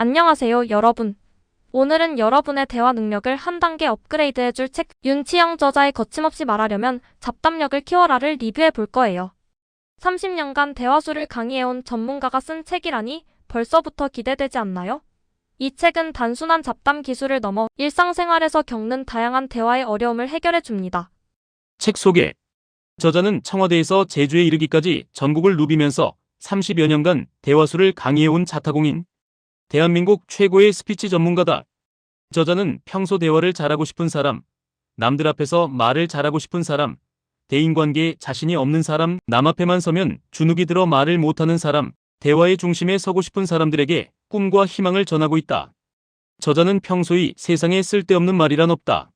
안녕하세요, 여러분. 오늘은 여러분의 대화 능력을 한 단계 업그레이드해줄 책 윤치영 저자의 거침없이 말하려면 잡담력을 키워라를 리뷰해 볼 거예요. 30년간 대화술을 강의해온 전문가가 쓴 책이라니 벌써부터 기대되지 않나요? 이 책은 단순한 잡담 기술을 넘어 일상생활에서 겪는 다양한 대화의 어려움을 해결해 줍니다. 책 소개. 저자는 청와대에서 제주에 이르기까지 전국을 누비면서 30여 년간 대화술을 강의해온 자타공인, 대한민국 최고의 스피치 전문가다. 저자는 평소 대화를 잘하고 싶은 사람, 남들 앞에서 말을 잘하고 싶은 사람, 대인관계에 자신이 없는 사람, 남 앞에만 서면 주눅이 들어 말을 못하는 사람, 대화의 중심에 서고 싶은 사람들에게 꿈과 희망을 전하고 있다. 저자는 평소에 세상에 쓸데없는 말이란 없다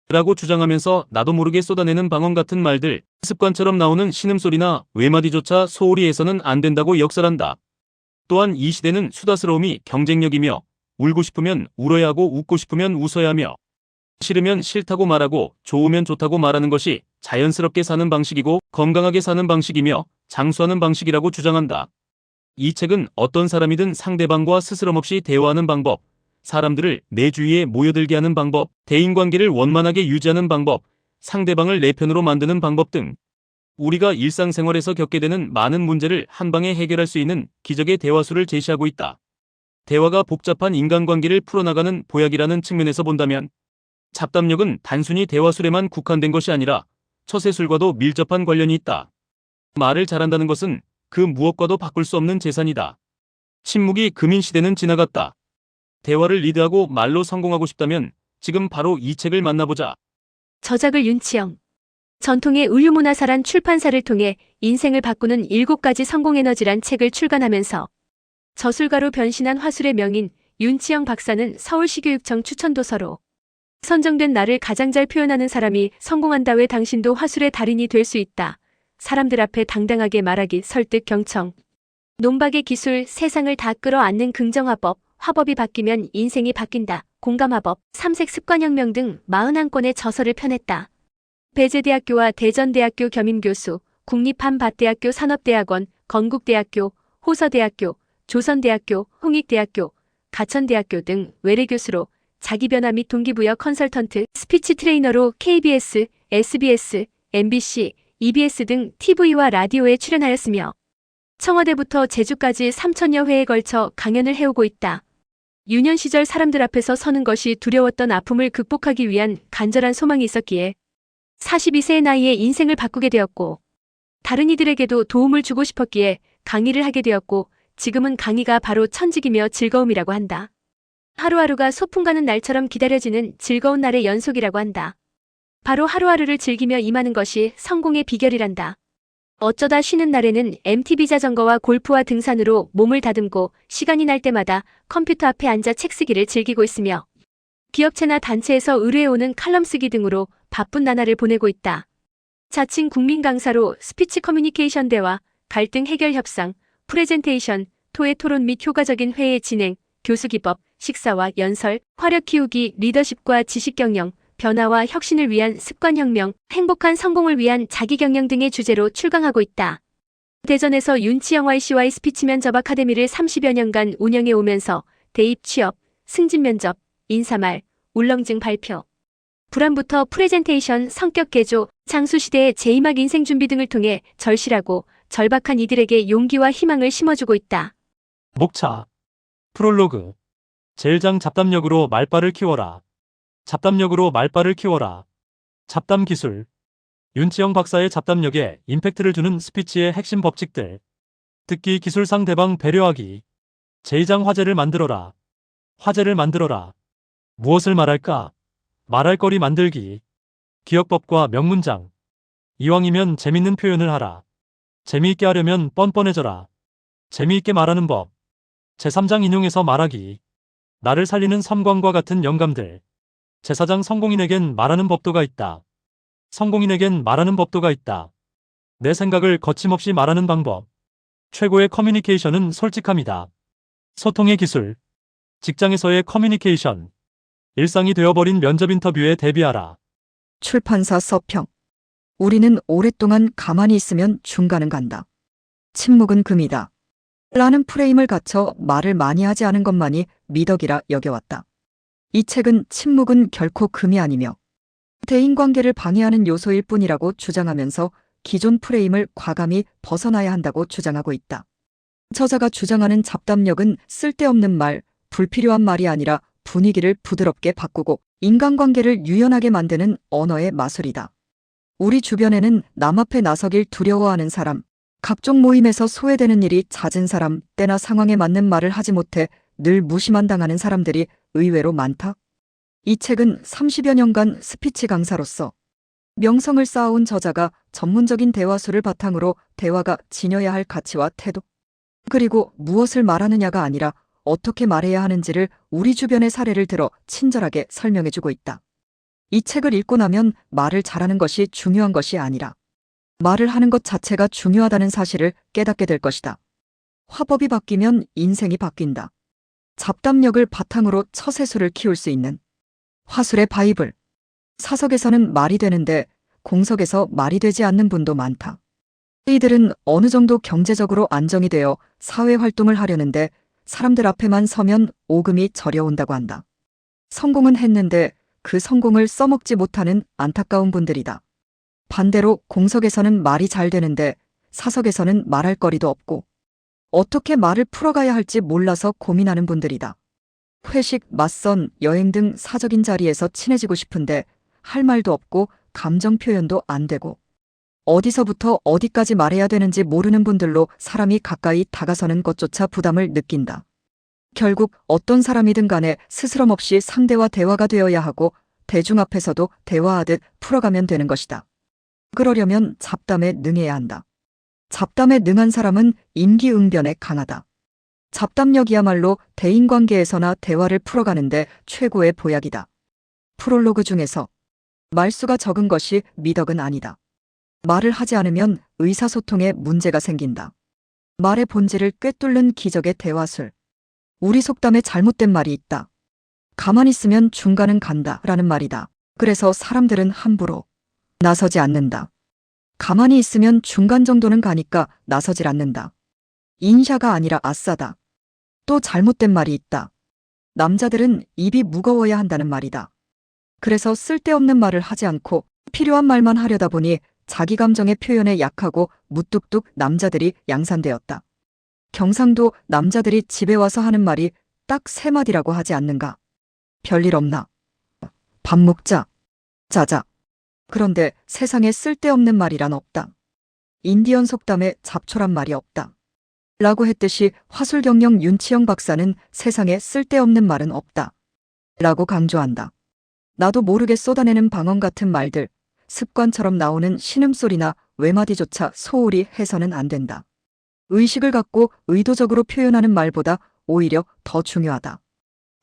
라고 주장하면서 나도 모르게 쏟아내는 방언 같은 말들, 습관처럼 나오는 신음소리나 외마디조차 소홀히 해서는 안 된다고 역설한다. 또한 이 시대는 수다스러움이 경쟁력이며 울고 싶으면 울어야 하고 웃고 싶으면 웃어야 하며 싫으면 싫다고 말하고 좋으면 좋다고 말하는 것이 자연스럽게 사는 방식이고 건강하게 사는 방식이며 장수하는 방식이라고 주장한다. 이 책은 어떤 사람이든 상대방과 스스럼없이 대화하는 방법, 사람들을 내 주위에 모여들게 하는 방법, 대인관계를 원만하게 유지하는 방법, 상대방을 내 편으로 만드는 방법 등 우리가 일상생활에서 겪게 되는 많은 문제를 한방에 해결할 수 있는 기적의 대화술을 제시하고 있다. 대화가 복잡한 인간관계를 풀어나가는 보약이라는 측면에서 본다면 잡담력은 단순히 대화술에만 국한된 것이 아니라 처세술과도 밀접한 관련이 있다. 말을 잘한다는 것은 그 무엇과도 바꿀 수 없는 재산이다. 침묵이 금인 시대는 지나갔다. 대화를 리드하고 말로 성공하고 싶다면 지금 바로 이 책을 만나보자. 저작을 윤치영. 전통의 울류문화사란 출판사를 통해 인생을 바꾸는 7가지 성공에너지란 책을 출간하면서 저술가로 변신한 화술의 명인 윤치영 박사는 서울시교육청 추천도서로 선정된 나를 가장 잘 표현하는 사람이 성공한다. 왜 당신도 화술의 달인이 될 수 있다. 사람들 앞에 당당하게 말하기, 설득, 경청. 논박의 기술, 세상을 다 끌어안는 긍정화법, 화법이 바뀌면 인생이 바뀐다. 공감화법, 삼색 습관혁명 등 41권의 저서를 펴냈다. 배재대학교와 대전대학교 겸임교수, 국립한밭대학교 산업대학원, 건국대학교, 호서대학교, 조선대학교, 홍익대학교, 가천대학교 등 외래교수로 자기변화 및 동기부여 컨설턴트, 스피치 트레이너로 KBS, SBS, MBC, EBS 등 TV와 라디오에 출연하였으며 청와대부터 제주까지 3,000여 회에 걸쳐 강연을 해오고 있다. 유년 시절 사람들 앞에서 서는 것이 두려웠던 아픔을 극복하기 위한 간절한 소망이 있었기에 42세의 나이에 인생을 바꾸게 되었고 다른 이들에게도 도움을 주고 싶었기에 강의를 하게 되었고 지금은 강의가 바로 천직이며 즐거움이라고 한다. 하루하루가 소풍 가는 날처럼 기다려지는 즐거운 날의 연속이라고 한다. 바로 하루하루를 즐기며 임하는 것이 성공의 비결이란다. 어쩌다 쉬는 날에는 MTB 자전거와 골프와 등산으로 몸을 다듬고 시간이 날 때마다 컴퓨터 앞에 앉아 책 쓰기를 즐기고 있으며 기업체나 단체에서 의뢰해오는 칼럼 쓰기 등으로 바쁜 나날을 보내고 있다. 자칭 국민 강사로 스피치 커뮤니케이션 대화, 갈등 해결 협상, 프레젠테이션, 토의 토론 및 효과적인 회의 진행, 교수 기법, 식사와 연설, 화력 키우기, 리더십과 지식 경영, 변화와 혁신을 위한 습관혁명, 행복한 성공을 위한 자기경영 등의 주제로 출강하고 있다. 대전에서 윤치영 YCY 스피치 면접 아카데미를 30여 년간 운영해 오면서 대입 취업, 승진 면접, 인사말, 울렁증 발표, 불안부터 프레젠테이션, 성격 개조, 장수시대의 제2막 인생 준비 등을 통해 절실하고 절박한 이들에게 용기와 희망을 심어주고 있다. 목차. 프롤로그. 제1장 잡담력으로 말빨을 키워라. 잡담력으로 말빨을 키워라. 잡담 기술. 윤치영 박사의 잡담력에 임팩트를 주는 스피치의 핵심 법칙들. 듣기 기술 상대방 배려하기. 제2장 화제를 만들어라. 화제를 만들어라. 무엇을 말할까? 말할 거리 만들기. 기억법과 명문장. 이왕이면 재밌는 표현을 하라. 재미있게 하려면 뻔뻔해져라. 재미있게 말하는 법. 제3장 인용해서 말하기. 나를 살리는 섬광과 같은 영감들. 제4장 성공인에겐 말하는 법도가 있다. 성공인에겐 말하는 법도가 있다. 내 생각을 거침없이 말하는 방법. 최고의 커뮤니케이션은 솔직함이다. 소통의 기술. 직장에서의 커뮤니케이션. 일상이 되어버린 면접 인터뷰에 대비하라. 출판사 서평. 우리는 오랫동안 가만히 있으면 중간은 간다. 침묵은 금이다. 라는 프레임을 갖춰 말을 많이 하지 않은 것만이 미덕이라 여겨왔다. 이 책은 침묵은 결코 금이 아니며 대인관계를 방해하는 요소일 뿐이라고 주장하면서 기존 프레임을 과감히 벗어나야 한다고 주장하고 있다. 저자가 주장하는 잡담력은 쓸데없는 말, 불필요한 말이 아니라 분위기를 부드럽게 바꾸고 인간관계를 유연하게 만드는 언어의 마술이다. 우리 주변에는 남 앞에 나서길 두려워하는 사람, 각종 모임에서 소외되는 일이 잦은 사람, 때나 상황에 맞는 말을 하지 못해 늘 무시만 당하는 사람들이 의외로 많다. 이 책은 30여 년간 스피치 강사로서 명성을 쌓아온 저자가 전문적인 대화술을 바탕으로 대화가 지녀야 할 가치와 태도, 그리고 무엇을 말하느냐가 아니라 어떻게 말해야 하는지를 우리 주변의 사례를 들어 친절하게 설명해주고 있다. 이 책을 읽고 나면 말을 잘하는 것이 중요한 것이 아니라 말을 하는 것 자체가 중요하다는 사실을 깨닫게 될 것이다. 화법이 바뀌면 인생이 바뀐다. 잡담력을 바탕으로 처세술을 키울 수 있는 화술의 바이블. 사석에서는 말이 되는데 공석에서 말이 되지 않는 분도 많다. 이들은 어느 정도 경제적으로 안정이 되어 사회 활동을 하려는데 사람들 앞에만 서면 오금이 저려온다고 한다. 성공은 했는데 그 성공을 써먹지 못하는 안타까운 분들이다. 반대로 공석에서는 말이 잘 되는데 사석에서는 말할 거리도 없고 어떻게 말을 풀어가야 할지 몰라서 고민하는 분들이다. 회식, 맞선, 여행 등 사적인 자리에서 친해지고 싶은데 할 말도 없고 감정 표현도 안 되고 어디서부터 어디까지 말해야 되는지 모르는 분들로 사람이 가까이 다가서는 것조차 부담을 느낀다. 결국 어떤 사람이든 간에 스스럼 없이 상대와 대화가 되어야 하고 대중 앞에서도 대화하듯 풀어가면 되는 것이다. 그러려면 잡담에 능해야 한다. 잡담에 능한 사람은 임기응변에 강하다. 잡담력이야말로 대인관계에서나 대화를 풀어가는데 최고의 보약이다. 프롤로그 중에서 말수가 적은 것이 미덕은 아니다. 말을 하지 않으면 의사소통에 문제가 생긴다. 말의 본질을 꿰뚫는 기적의 대화술. 우리 속담에 잘못된 말이 있다. 가만히 있으면 중간은 간다 라는 말이다. 그래서 사람들은 함부로 나서지 않는다. 가만히 있으면 중간 정도는 가니까 나서질 않는다. 인샤가 아니라 아싸다. 또 잘못된 말이 있다. 남자들은 입이 무거워야 한다는 말이다. 그래서 쓸데없는 말을 하지 않고 필요한 말만 하려다 보니 자기 감정의 표현에 약하고 무뚝뚝 남자들이 양산되었다. 경상도 남자들이 집에 와서 하는 말이 딱 3마디라고 하지 않는가? 별일 없나? 밥 먹자. 자자. 그런데 세상에 쓸데없는 말이란 없다. 인디언 속담에 잡초란 말이 없다. 라고 했듯이 화술 경영 윤치영 박사는 세상에 쓸데없는 말은 없다. 라고 강조한다. 나도 모르게 쏟아내는 방언 같은 말들, 습관처럼 나오는 신음소리나 외마디조차 소홀히 해서는 안 된다. 의식을 갖고 의도적으로 표현하는 말보다 오히려 더 중요하다.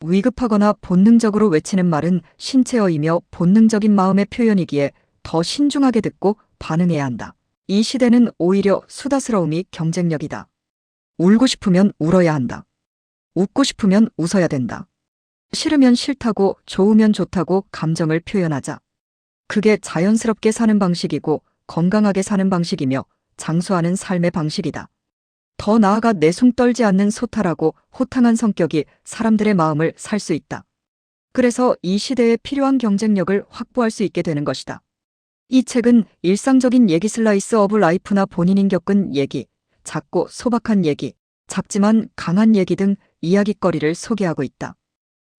위급하거나 본능적으로 외치는 말은 신체어이며 본능적인 마음의 표현이기에 더 신중하게 듣고 반응해야 한다. 이 시대는 오히려 수다스러움이 경쟁력이다. 울고 싶으면 울어야 한다. 웃고 싶으면 웃어야 된다. 싫으면 싫다고 좋으면 좋다고 감정을 표현하자. 그게 자연스럽게 사는 방식이고 건강하게 사는 방식이며 장수하는 삶의 방식이다. 더 나아가 내숭 떨지 않는 소탈하고 호탕한 성격이 사람들의 마음을 살 수 있다. 그래서 이 시대에 필요한 경쟁력을 확보할 수 있게 되는 것이다. 이 책은 일상적인 얘기 슬라이스 오브 라이프나 본인이 겪은 얘기, 작고 소박한 얘기, 작지만 강한 얘기 등 이야깃거리를 소개하고 있다.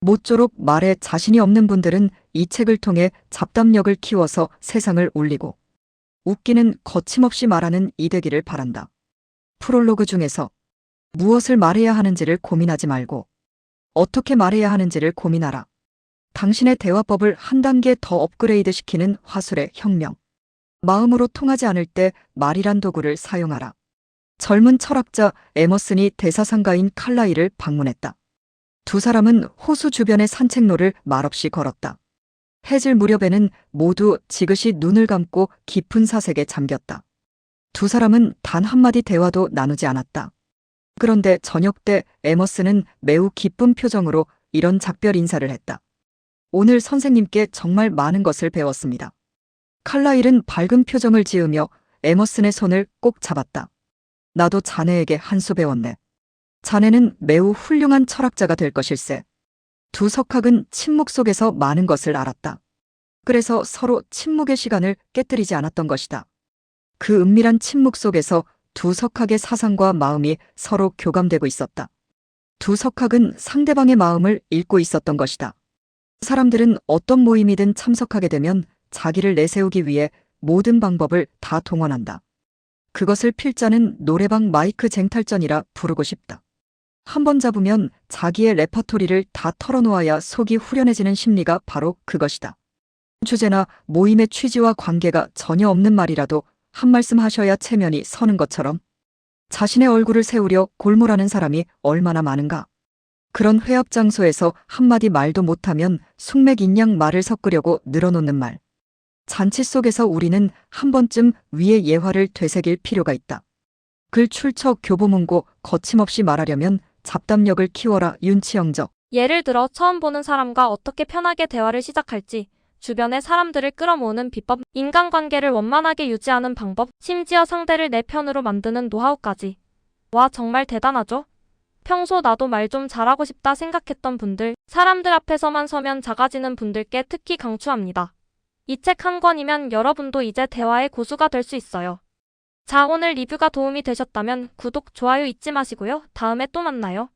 모쪼록 말에 자신이 없는 분들은 이 책을 통해 잡담력을 키워서 세상을 울리고 웃기는 거침없이 말하는 이 되기를 바란다. 프롤로그 중에서 무엇을 말해야 하는지를 고민하지 말고 어떻게 말해야 하는지를 고민하라. 당신의 대화법을 한 단계 더 업그레이드 시키는 화술의 혁명. 마음으로 통하지 않을 때 말이란 도구를 사용하라. 젊은 철학자 에머슨이 대사상가인 칼라일을 방문했다. 두 사람은 호수 주변의 산책로를 말없이 걸었다. 해질 무렵에는 모두 지그시 눈을 감고 깊은 사색에 잠겼다. 두 사람은 단 한마디 대화도 나누지 않았다. 그런데 저녁 때 에머슨은 매우 기쁜 표정으로 이런 작별 인사를 했다. 오늘 선생님께 정말 많은 것을 배웠습니다. 칼라일은 밝은 표정을 지으며 에머슨의 손을 꼭 잡았다. 나도 자네에게 한 수 배웠네. 자네는 매우 훌륭한 철학자가 될 것일세. 두 석학은 침묵 속에서 많은 것을 알았다. 그래서 서로 침묵의 시간을 깨뜨리지 않았던 것이다. 그 은밀한 침묵 속에서 두 석학의 사상과 마음이 서로 교감되고 있었다. 두 석학은 상대방의 마음을 읽고 있었던 것이다. 사람들은 어떤 모임이든 참석하게 되면 자기를 내세우기 위해 모든 방법을 다 동원한다. 그것을 필자는 노래방 마이크 쟁탈전이라 부르고 싶다. 한 번 잡으면 자기의 레퍼토리를 다 털어놓아야 속이 후련해지는 심리가 바로 그것이다. 주제나 모임의 취지와 관계가 전혀 없는 말이라도 한 말씀 하셔야 체면이 서는 것처럼 자신의 얼굴을 세우려 골몰하는 사람이 얼마나 많은가. 그런 회합 장소에서 한마디 말도 못하면 숙맥인양 말을 섞으려고 늘어놓는 말. 잔치 속에서 우리는 한 번쯤 위의 예화를 되새길 필요가 있다. 글 출처 교보문고 거침없이 말하려면 잡담력을 키워라 윤치영적. 예를 들어 처음 보는 사람과 어떻게 편하게 대화를 시작할지, 주변의 사람들을 끌어모으는 비법, 인간관계를 원만하게 유지하는 방법, 심지어 상대를 내 편으로 만드는 노하우까지. 와, 정말 대단하죠? 평소 나도 말 좀 잘하고 싶다 생각했던 분들, 사람들 앞에서만 서면 작아지는 분들께 특히 강추합니다. 이 책 한 권이면 여러분도 이제 대화의 고수가 될 수 있어요. 자, 오늘 리뷰가 도움이 되셨다면 구독, 좋아요 잊지 마시고요. 다음에 또 만나요.